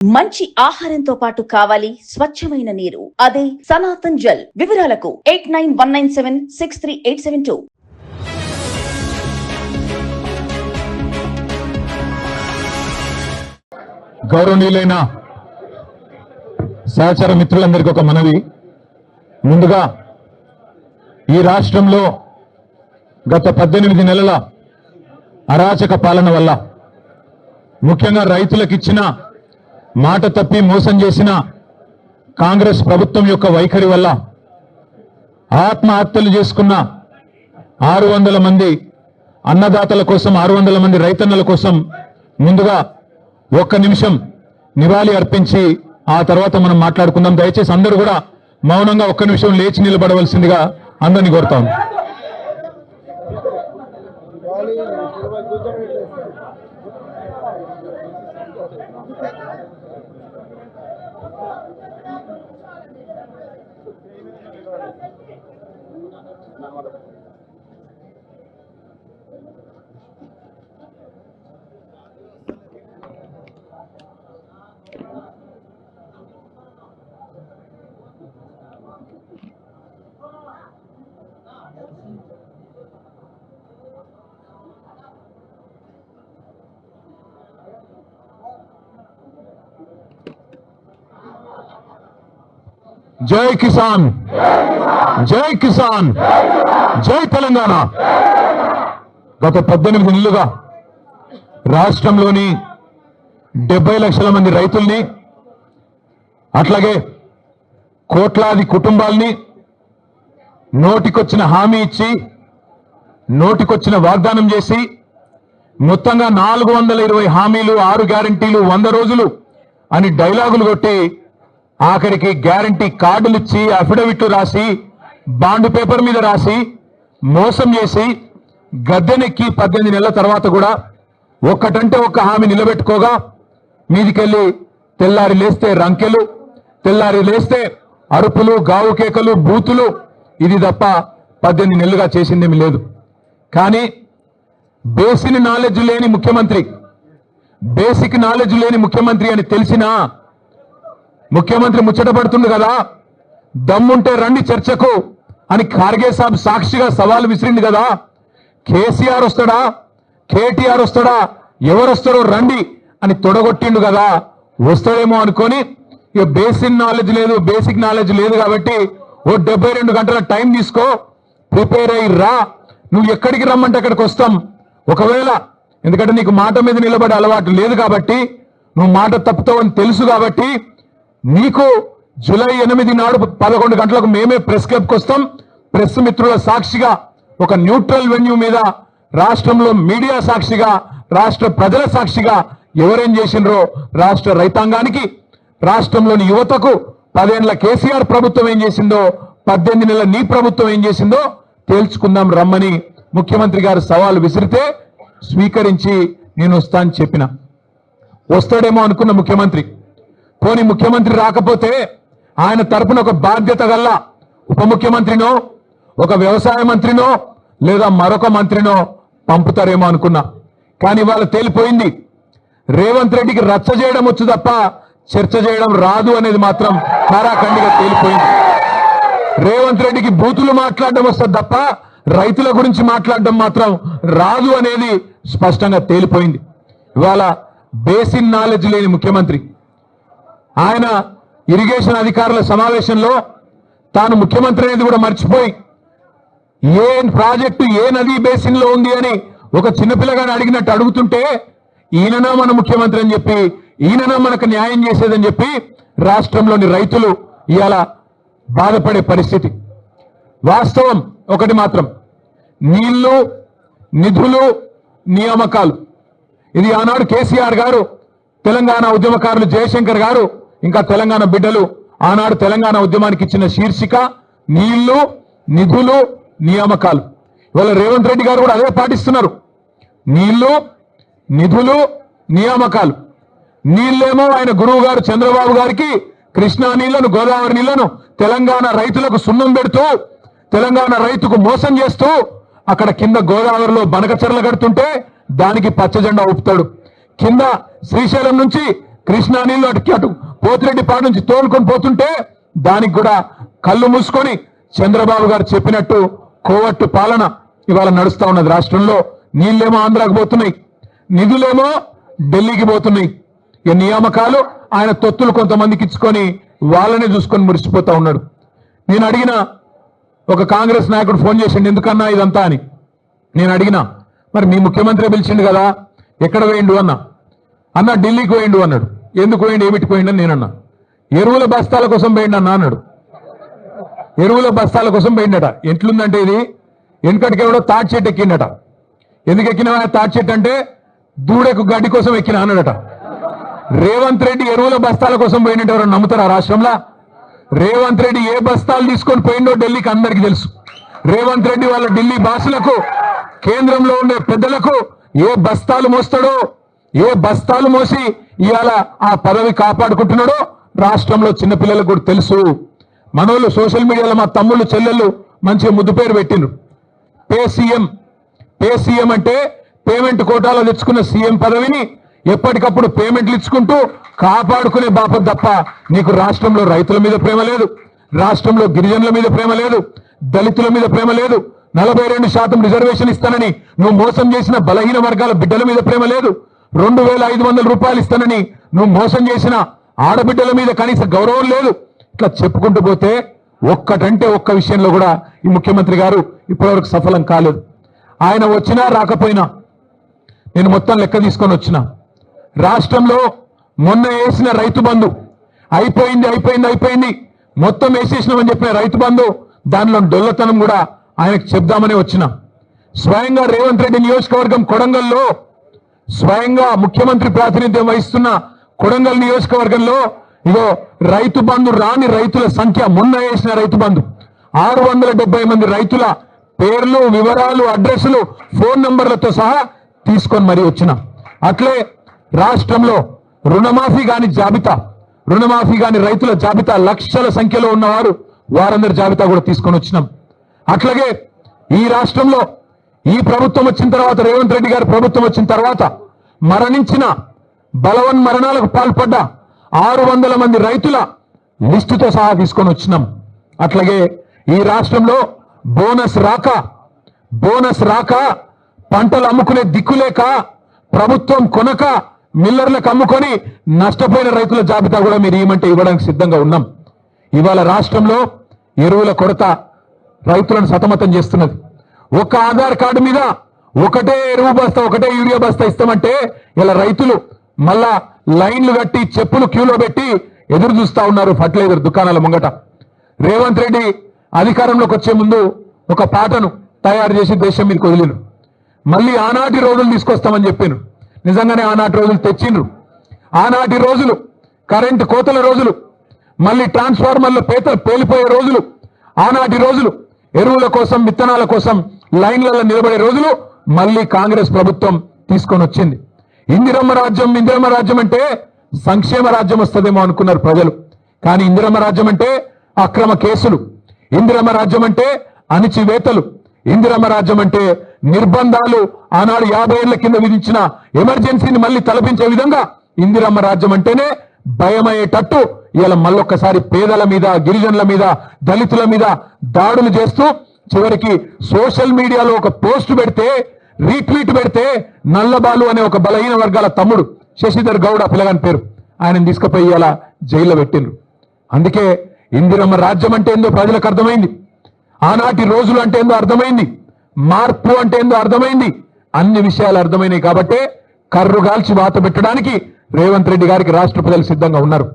మంచి ఆహారంతో పాటు కావాలి స్వచ్ఛమైన నీరు, అదే సనాతన్ జల్. వివరాలకు 8919763872. గౌరవనీయులైన సహచర మిత్రులందరికీ ఒక మనవి. ముందుగా ఈ రాష్ట్రంలో గత 18 నెలల అరాచక పాలన వల్ల, ముఖ్యంగా రైతులకు ఇచ్చిన మాట తప్పి మోసం చేసిన కాంగ్రెస్ ప్రభుత్వం యొక్క వైఖరి వల్ల ఆత్మహత్యలు చేసుకున్న 600 మంది అన్నదాతల కోసం, 600 మంది రైతన్నల కోసం ముందుగా ఒక్క నిమిషం నివాళి అర్పించి ఆ తర్వాత మనం మాట్లాడుకుందాం. దయచేసి అందరూ కూడా మౌనంగా ఒక్క నిమిషం లేచి నిలబడవలసిందిగా అందరినీ కోరుతాం. జై కిసాన్, జై కిసాన్, జై తెలంగాణ. గత 18 నెలలుగా రాష్ట్రంలోని 70 లక్షల మంది రైతుల్ని, అట్లాగే కోట్లాది కుటుంబాల్ని నోటికొచ్చిన హామీ ఇచ్చి, నోటికొచ్చిన వాగ్దానం చేసి, మొత్తంగా 420 హామీలు, 6 గ్యారంటీలు, 100 రోజులు అని డైలాగులు కొట్టి ఆఖరికి గ్యారంటీ కార్డులు ఇచ్చి, అఫిడవిట్లు రాసి, బాండ్ పేపర్ మీద రాసి మోసం చేసి గద్దెనెక్కి 18 నెలల తర్వాత కూడా ఒక్కటంటే ఒక్క హామీ నిలబెట్టుకోగా మీదికెళ్ళి తెల్లారి లేస్తే రంకెలు, తెల్లారి లేస్తే అరుపులు, గావు కేకలు, బూతులు, ఇది తప్ప 18 నెలలుగా చేసిందేమి లేదు. కానీ బేసిక్ నాలెడ్జ్ లేని ముఖ్యమంత్రి, బేసిక్ నాలెడ్జ్ లేని ముఖ్యమంత్రి అని తెలిసినా ముఖ్యమంత్రి ముచ్చటపడుతుంది కదా, దమ్ముంటే రండి చర్చకు అని ఖార్గే సాబ్ సాక్షిగా సవాల్ విసిరింది కదా. కేసీఆర్ వస్తాడా, కేటీఆర్ వస్తాడా, ఎవరు వస్తారో రండి అని తొడగొట్టిండు కదా. వస్తాడేమో అనుకొని ఇక బేసిక్ నాలెడ్జ్ లేదు కాబట్టి ఓ 72 గంటల టైం తీసుకో, ప్రిపేర్ అయ్యి రా, నువ్వు ఎక్కడికి రమ్మంటే అక్కడికి వస్తాం. ఒకవేళ ఎందుకంటే నీకు మాట మీద నిలబడే అలవాటు లేదు కాబట్టి, నువ్వు మాట తప్పుతావని తెలుసు కాబట్టి, నీకు జూలై 8 నాడు 11 గంటలకు మేమే ప్రెస్ క్లబ్కి వస్తాం. ప్రెస్ మిత్రుల సాక్షిగా ఒక న్యూట్రల్ వెన్యూ మీద రాష్ట్రంలో మీడియా సాక్షిగా, రాష్ట్ర ప్రజల సాక్షిగా ఎవరేం చేసినరో, రాష్ట్ర రైతాంగానికి, రాష్ట్రంలోని యువతకు 10 ఏళ్ల కేసీఆర్ ప్రభుత్వం ఏం చేసిందో, 18 నెలల నీ ప్రభుత్వం ఏం చేసిందో తేల్చుకుందాం రమ్మని ముఖ్యమంత్రి గారు సవాల్ విసిరితే స్వీకరించి నేను వస్తా అని చెప్పిన. వస్తాడేమో అనుకున్న ముఖ్యమంత్రి, పోనీ ముఖ్యమంత్రి రాకపోతే ఆయన తరపున ఒక బాధ్యత గల్ల ఉప ముఖ్యమంత్రినో, ఒక వ్యవసాయ మంత్రినో, లేదా మరొక మంత్రినో పంపుతారేమో అనుకున్నా. కానీ వాళ్ళ తేలిపోయింది, రేవంత్ రెడ్డికి రచ్చ చేయడం వచ్చు తప్ప చర్చ చేయడం రాదు అనేది మాత్రం కారాఖండిగా తేలిపోయింది. రేవంత్ రెడ్డికి బూతులు మాట్లాడడం వస్తుంది తప్ప రైతుల గురించి మాట్లాడడం మాత్రం రాదు అనేది స్పష్టంగా తేలిపోయింది. ఇవాళ బేసిక్ నాలెడ్జ్ లేని ముఖ్యమంత్రి, ఆయన ఇరిగేషన్ అధికారుల సమావేశంలో తాను ముఖ్యమంత్రి అనేది కూడా మర్చిపోయి, ఏ ప్రాజెక్టు ఏ నదీ బేసిన్ లో ఉంది అని ఒక చిన్నపిల్లగాని అడిగినట్టు అడుగుతుంటే, ఈయననా మన ముఖ్యమంత్రి అని చెప్పి, ఈయననా మనకు న్యాయం చేసేదని చెప్పి రాష్ట్రంలోని రైతులు ఇవాళ బాధపడే పరిస్థితి. వాస్తవం ఒకటి మాత్రం, నీళ్లు, నిధులు, నియామకాలు, ఇది ఆనాడు కేసీఆర్ గారు, తెలంగాణ ఉద్యమకారులు జయశంకర్ గారు, ఇంకా తెలంగాణ బిడ్డలు ఆనాడు తెలంగాణ ఉద్యమానికి ఇచ్చిన శీర్షిక నీళ్లు, నిధులు, నియామకాలు. ఇవాళ రేవంత్ రెడ్డి గారు కూడా అదే పాటిస్తున్నారు. నీళ్లు, నిధులు, నియామకాలు. నీళ్లేమో ఆయన గురువు గారు చంద్రబాబు గారికి కృష్ణా నీళ్లను, గోదావరి నీళ్లను తెలంగాణ రైతులకు సున్నం పెడుతూ, తెలంగాణ రైతుకు మోసం చేస్తూ, అక్కడ కింద గోదావరిలో బనకచెర్ల కడుతుంటే దానికి పచ్చ జెండా ఊపుతాడు. కింద శ్రీశైలం నుంచి కృష్ణా నీళ్లు అటు పోతిరెడ్డిపాడు నుంచి తోలుకొని పోతుంటే దానికి కూడా కళ్ళు మూసుకొని చంద్రబాబు గారు చెప్పినట్టు కోవట్టు పాలన ఇవాళ నడుస్తా ఉన్నది రాష్ట్రంలో. నీళ్ళేమో ఆంధ్రాకు పోతున్నాయి, నిధులేమో ఢిల్లీకి పోతున్నాయి. ఈ నియామకాలు ఆయన తొత్తులు కొంతమందికి ఇచ్చుకొని వాళ్ళనే చూసుకొని మురిసిపోతా ఉన్నాడు. నేను అడిగిన ఒక కాంగ్రెస్ నాయకుడు ఫోన్ చేసిండు, ఎందుకన్నా ఇదంతా అని. నేను అడిగినా, మరి మీ ముఖ్యమంత్రి పిలిచిండు కదా, ఎక్కడ పోయిండు అన్న ఢిల్లీకి పోయిండు అన్నాడు. ఎందుకు పోయిండు, ఏమిటి పోయిండు అని నేనన్నా. ఎరువుల బస్తాల కోసం పోయిండు అన్నాడు. ఎరువుల బస్తాల కోసం పోయిండట. ఎట్లుందంటే ఇది వెనకటికెవడో తాటి చెట్టు ఎక్కిండట. ఎందుకు ఎక్కినా తాటి చెట్టు అంటే దూడకు గడ్డి కోసం ఎక్కిన అన్నాడట. రేవంత్ రెడ్డి ఎరువుల బస్తాల కోసం పోయినట్టు ఎవరు నమ్ముతారా రాష్ట్రంలో? రేవంత్ రెడ్డి ఏ బస్తాలు తీసుకొని పోయిండో ఢిల్లీకి అందరికీ తెలుసు. రేవంత్ రెడ్డి వాళ్ళ ఢిల్లీ బాసులకు, కేంద్రంలో ఉండే పెద్దలకు ఏ బస్తాలు మోస్తాడో, ఏ బస్తాలు మోసి ఇవాళ ఆ పదవి కాపాడుకుంటున్నాడో రాష్ట్రంలో చిన్నపిల్లలకు కూడా తెలుసు. మనోళ్ళు సోషల్ మీడియాలో మా తమ్ముళ్ళు చెల్లెళ్ళు మంచిగా ముద్దు పేరు పెట్టిండ్రు. పే సీఎం అంటే పేమెంట్ కోటాలో తెచ్చుకున్న సీఎం పదవిని ఎప్పటికప్పుడు పేమెంట్లు ఇచ్చుకుంటూ కాపాడుకునే బాపత్ తప్ప నీకు రాష్ట్రంలో రైతుల మీద ప్రేమ లేదు, రాష్ట్రంలో గిరిజనుల మీద ప్రేమ లేదు, దళితుల మీద ప్రేమ లేదు, 42% రిజర్వేషన్ ఇస్తానని నువ్వు మోసం చేసిన బలహీన వర్గాల బిడ్డల మీద ప్రేమ లేదు, 2500 రూపాయలు ఇస్తానని నువ్వు మోసం చేసిన ఆడబిడ్డల మీద కనీస గౌరవం లేదు. ఇట్లా చెప్పుకుంటూ పోతే ఒక్కటంటే ఒక్క విషయంలో కూడా ఈ ముఖ్యమంత్రి గారు ఇప్పటివరకు సఫలం కాలేదు. ఆయన వచ్చినా రాకపోయినా నేను మొత్తం లెక్క తీసుకొని వచ్చిన రాష్ట్రంలో మొన్న వేసిన రైతు బంధు అయిపోయింది మొత్తం వేసేసినామని చెప్పిన రైతు బంధు దానిలో డొల్లతనం కూడా ఆయనకు చెప్దామని వచ్చిన. స్వయంగా రేవంత్ రెడ్డి నియోజకవర్గం కొడంగల్లో, స్వయంగా ముఖ్యమంత్రి ప్రాతినిధ్యం వహిస్తున్న కొడంగల్ నియోజకవర్గంలో ఇదో రైతు బంధు రాని రైతుల సంఖ్య, మొన్న వేసిన రైతు బంధు 670 మంది రైతుల పేర్లు, వివరాలు, అడ్రస్లు, ఫోన్ నంబర్లతో సహా తీసుకొని మరీ వచ్చిన. అట్లే రాష్ట్రంలో రుణమాఫీ కాని రైతుల జాబితా లక్షల సంఖ్యలో ఉన్నవారు, వారందరి జాబితా కూడా తీసుకొని వచ్చినాం. అట్లాగే ఈ రాష్ట్రంలో ఈ ప్రభుత్వం వచ్చిన తర్వాత, రేవంత్ రెడ్డి గారి ప్రభుత్వం వచ్చిన తర్వాత మరణించిన, బలవన్ మరణాలకు పాల్పడ్డ 600 మంది రైతుల లిస్టుతో సహా తీసుకొని వచ్చినాం. అట్లాగే ఈ రాష్ట్రంలో బోనస్ రాక పంటలు అమ్ముకునే దిక్కులేక, ప్రభుత్వం కొనక మిల్లర్లకు అమ్ముకొని నష్టపోయిన రైతుల జాబితా కూడా మీరు ఏమంటే ఇవ్వడానికి సిద్ధంగా ఉన్నాం. ఇవాళ రాష్ట్రంలో ఎరువుల కొరత రైతులను సతమతం చేస్తున్నది. ఒక ఆధార్ కార్డు మీద ఒకటే ఎరువు బస్తా, ఒకటే యూరియా బస్తా ఇస్తామంటే ఇలా రైతులు మళ్ళా లైన్లు కట్టి చెప్పులు క్యూలో పెట్టి ఎదురు చూస్తా ఉన్నారు ఫర్టిలైజర్ దుకాణాల ముంగట. రేవంత్ రెడ్డి అధికారంలోకి వచ్చే ముందు ఒక పాటను తయారు చేసి దేశం మీదకి వదిలిను. మళ్ళీ ఆనాటి రోజులు తీసుకొస్తామని చెప్పాను. నిజంగానే ఆనాటి రోజులు తెచ్చిండ్రు. ఆనాటి రోజులు కరెంటు కోతల రోజులు, మళ్ళీ ట్రాన్స్ఫార్మర్ల పేలిపోయే రోజులు, ఆనాటి రోజులు ఎరువుల కోసం, విత్తనాల కోసం లైన్లలో నిలబడే రోజులు మళ్ళీ కాంగ్రెస్ ప్రభుత్వం తీసుకొని వచ్చింది. ఇందిరమ్మ రాజ్యం అంటే సంక్షేమ రాజ్యం వస్తుందేమో అనుకున్నారు ప్రజలు. కానీ ఇందిరమ్మ రాజ్యం అంటే అక్రమ కేసులు, ఇందిరమ్మ రాజ్యం అంటే అణిచివేతలు, ఇందిరమ్మ రాజ్యం అంటే నిర్బంధాలు, ఆనాడు 50 ఏళ్ల కింద విధించిన ఎమర్జెన్సీని మళ్ళీ తలపించే విధంగా ఇందిరమ్మ రాజ్యం అంటేనే భయమయ్యేటట్టు ఇలా మళ్ళొక్కసారి పేదల మీద, గిరిజనుల మీద, దళితుల మీద దాడులు చేస్తూ చివరికి సోషల్ మీడియాలో ఒక పోస్ట్ పెడితే, రీట్వీట్ పెడితే నల్లబాలు అనే ఒక బలహీన వర్గాల తమ్ముడు శశిధర్ గౌడ పిల్లగాని పేరు, ఆయన తీసుకుపోయి ఇలా జైల్లో పెట్టిండ్రు. అందుకే ఇందిరమ్మ రాజ్యం అంటే ఏందో ప్రజలకు అర్థమైంది, ఆనాటి రోజులు అంటే ఏందో అర్థమైంది, మార్పు అంటే ఏందో అర్థమైంది, అన్ని విషయాలు అర్థమైనాయి. కాబట్టే కర్రుగాల్చి వాత పెట్టడానికి రేవంత్ రెడ్డి గారికి రాష్ట్ర ప్రజలు సిద్ధంగా ఉన్నారు.